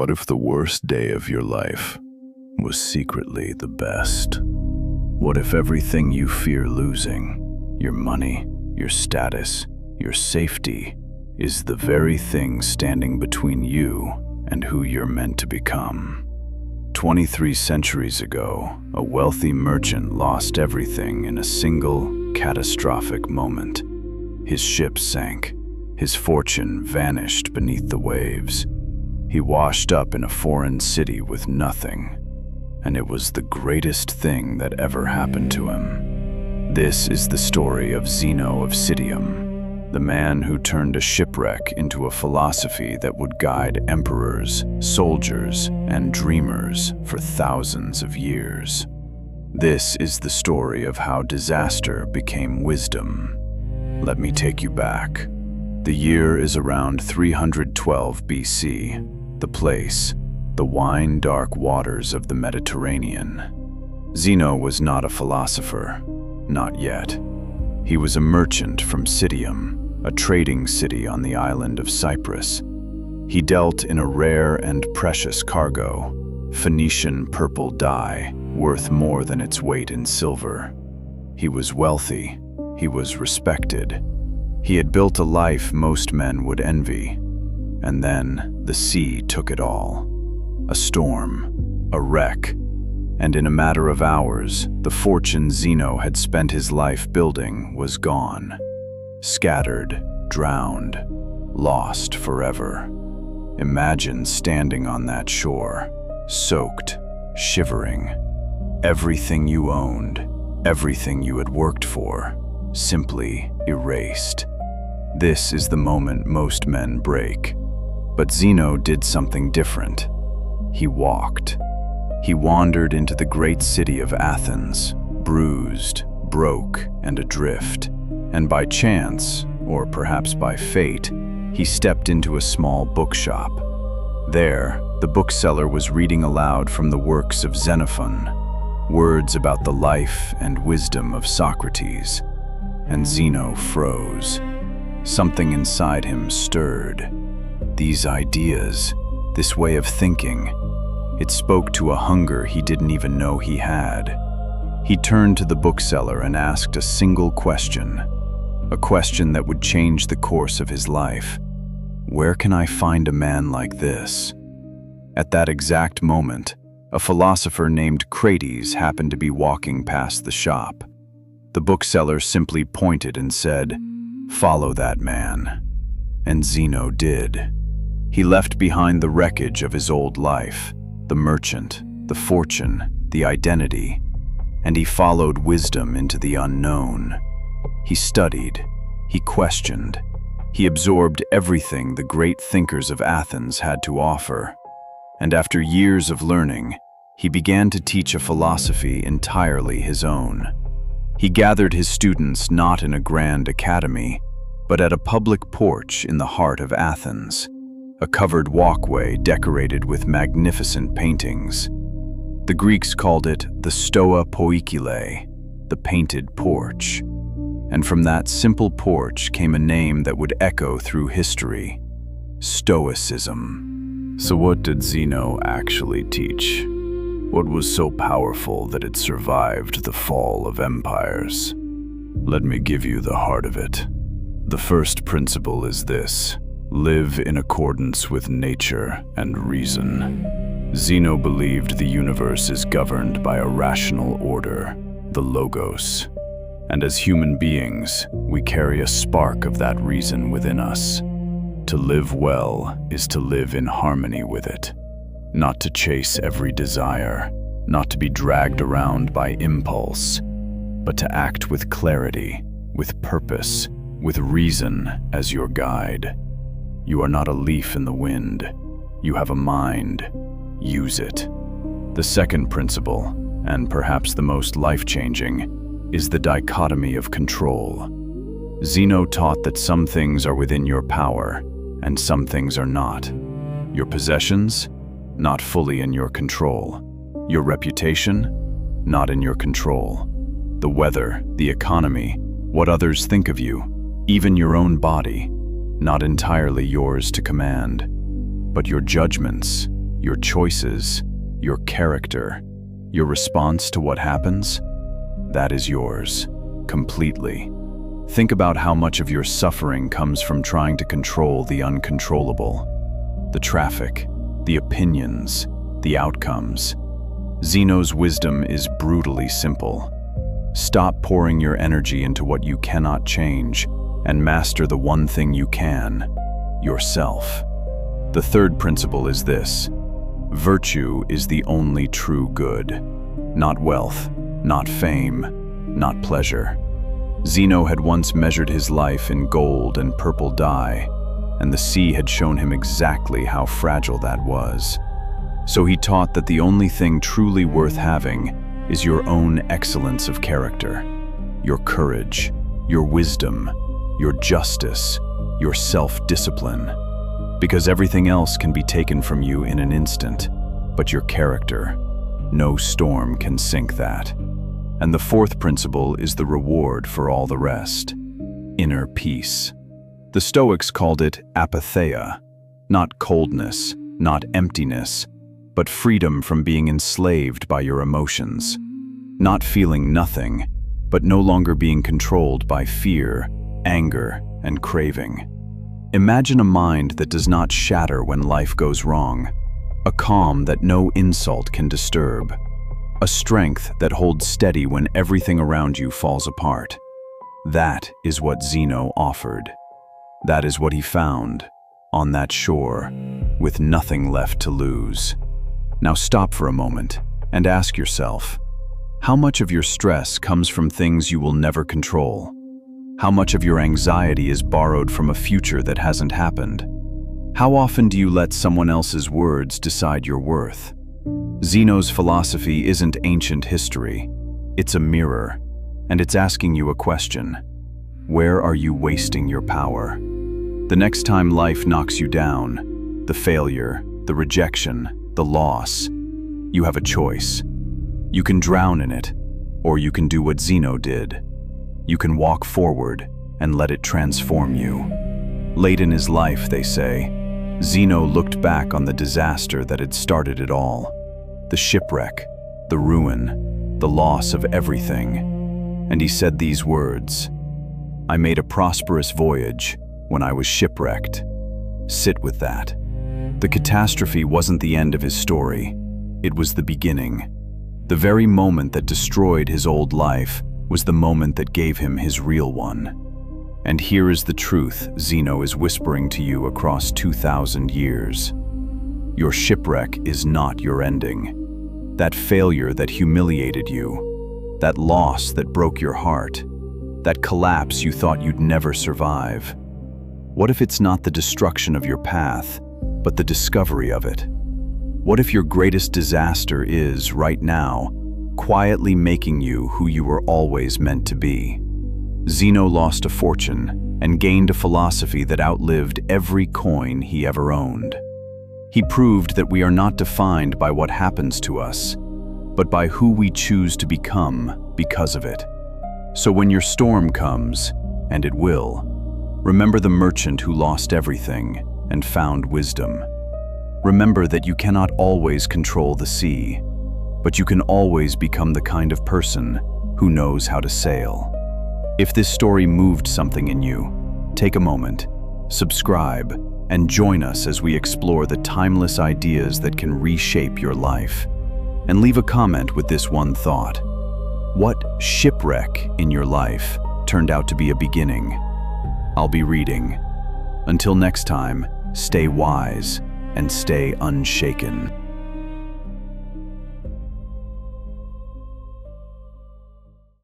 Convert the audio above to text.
What if the worst day of your life was secretly the best? What if everything you fear losing, your money, your status, your safety, is the very thing standing between you and who you're meant to become? 23 centuries ago, a wealthy merchant lost everything in a single, catastrophic moment. His ship sank. His fortune vanished beneath the waves. He washed up in a foreign city with nothing, and it was the greatest thing that ever happened to him. This is the story of Zeno of Citium, the man who turned a shipwreck into a philosophy that would guide emperors, soldiers, and dreamers for thousands of years. This is the story of how disaster became wisdom. Let me take you back. The year is around 312 BC. The place, the wine-dark waters of the Mediterranean. Zeno was not a philosopher, not yet. He was a merchant from Citium, a trading city on the island of Cyprus. He dealt in a rare and precious cargo, Phoenician purple dye, worth more than its weight in silver. He was wealthy. He was respected. He had built a life most men would envy. And then the sea took it all. A storm, a wreck, and in a matter of hours, the fortune Zeno had spent his life building was gone. Scattered, drowned, lost forever. Imagine standing on that shore, soaked, shivering. Everything you owned, everything you had worked for, simply erased. This is the moment most men break. But Zeno did something different. He walked. He wandered into the great city of Athens, bruised, broke, and adrift. And by chance, or perhaps by fate, he stepped into a small bookshop. There, the bookseller was reading aloud from the works of Xenophon, words about the life and wisdom of Socrates. And Zeno froze. Something inside him stirred. These ideas, this way of thinking, it spoke to a hunger he didn't even know he had. He turned to the bookseller and asked a single question, a question that would change the course of his life. Where can I find a man like this? At that exact moment, a philosopher named Crates happened to be walking past the shop. The bookseller simply pointed and said, "Follow that man." And Zeno did. He left behind the wreckage of his old life, the merchant, the fortune, the identity, and he followed wisdom into the unknown. He studied, he questioned, he absorbed everything the great thinkers of Athens had to offer. And after years of learning, he began to teach a philosophy entirely his own. He gathered his students not in a grand academy, but at a public porch in the heart of Athens, a covered walkway decorated with magnificent paintings. The Greeks called it the Stoa Poikile, the painted porch. And from that simple porch came a name that would echo through history: Stoicism. So what did Zeno actually teach? What was so powerful that it survived the fall of empires? Let me give you the heart of it. The first principle is this: live in accordance with nature and reason. Zeno believed the universe is governed by a rational order, the logos. And as human beings, we carry a spark of that reason within us. To live well is to live in harmony with it, not to chase every desire, not to be dragged around by impulse, but to act with clarity, with purpose, with reason as your guide. You are not a leaf in the wind. You have a mind. Use it. The second principle, and perhaps the most life-changing, is the dichotomy of control. Zeno taught that some things are within your power, and some things are not. Your possessions, not fully in your control. Your reputation, not in your control. The weather, the economy, what others think of you, even your own body, not entirely yours to command. But your judgments, your choices, your character, your response to what happens, that is yours, completely. Think about how much of your suffering comes from trying to control the uncontrollable. The traffic, the opinions, the outcomes. Zeno's wisdom is brutally simple. Stop pouring your energy into what you cannot change and master the one thing you can, yourself. The third principle is this: virtue is the only true good. Not wealth, not fame, not pleasure. Zeno had once measured his life in gold and purple dye, and the sea had shown him exactly how fragile that was. So he taught that the only thing truly worth having is your own excellence of character, your courage, your wisdom, your justice, your self-discipline. Because everything else can be taken from you in an instant, but your character, no storm can sink that. And the fourth principle is the reward for all the rest: inner peace. The Stoics called it Apatheia, not coldness, not emptiness, but freedom from being enslaved by your emotions. Not feeling nothing, but no longer being controlled by fear, anger, and craving. Imagine a mind that does not shatter when life goes wrong, a calm that no insult can disturb, a strength that holds steady when everything around you falls apart. That is what Zeno offered. That is what he found, on that shore, with nothing left to lose. Now stop for a moment and ask yourself, how much of your stress comes from things you will never control? How much of your anxiety is borrowed from a future that hasn't happened? How often do you let someone else's words decide your worth? Zeno's philosophy isn't ancient history. It's a mirror, and it's asking you a question. Where are you wasting your power? The next time life knocks you down, the failure, the rejection, the loss, you have a choice. You can drown in it, or you can do what Zeno did. You can walk forward and let it transform you. Late in his life, they say, Zeno looked back on the disaster that had started it all. The shipwreck, the ruin, the loss of everything. And he said these words: "I made a prosperous voyage when I was shipwrecked." Sit with that. The catastrophe wasn't the end of his story. It was the beginning. The very moment that destroyed his old life was the moment that gave him his real one. And here is the truth Zeno is whispering to you across 2,000 years. Your shipwreck is not your ending. That failure that humiliated you, that loss that broke your heart, that collapse you thought you'd never survive. What if it's not the destruction of your path, but the discovery of it? What if your greatest disaster is, right now, quietly making you who you were always meant to be? Zeno lost a fortune and gained a philosophy that outlived every coin he ever owned. He proved that we are not defined by what happens to us, but by who we choose to become because of it. So when your storm comes, and it will, remember the merchant who lost everything and found wisdom. Remember that you cannot always control the sea, but you can always become the kind of person who knows how to sail. If this story moved something in you, take a moment, subscribe, and join us as we explore the timeless ideas that can reshape your life. And leave a comment with this one thought: what shipwreck in your life turned out to be a beginning? I'll be reading. Until next time, stay wise and stay unshaken.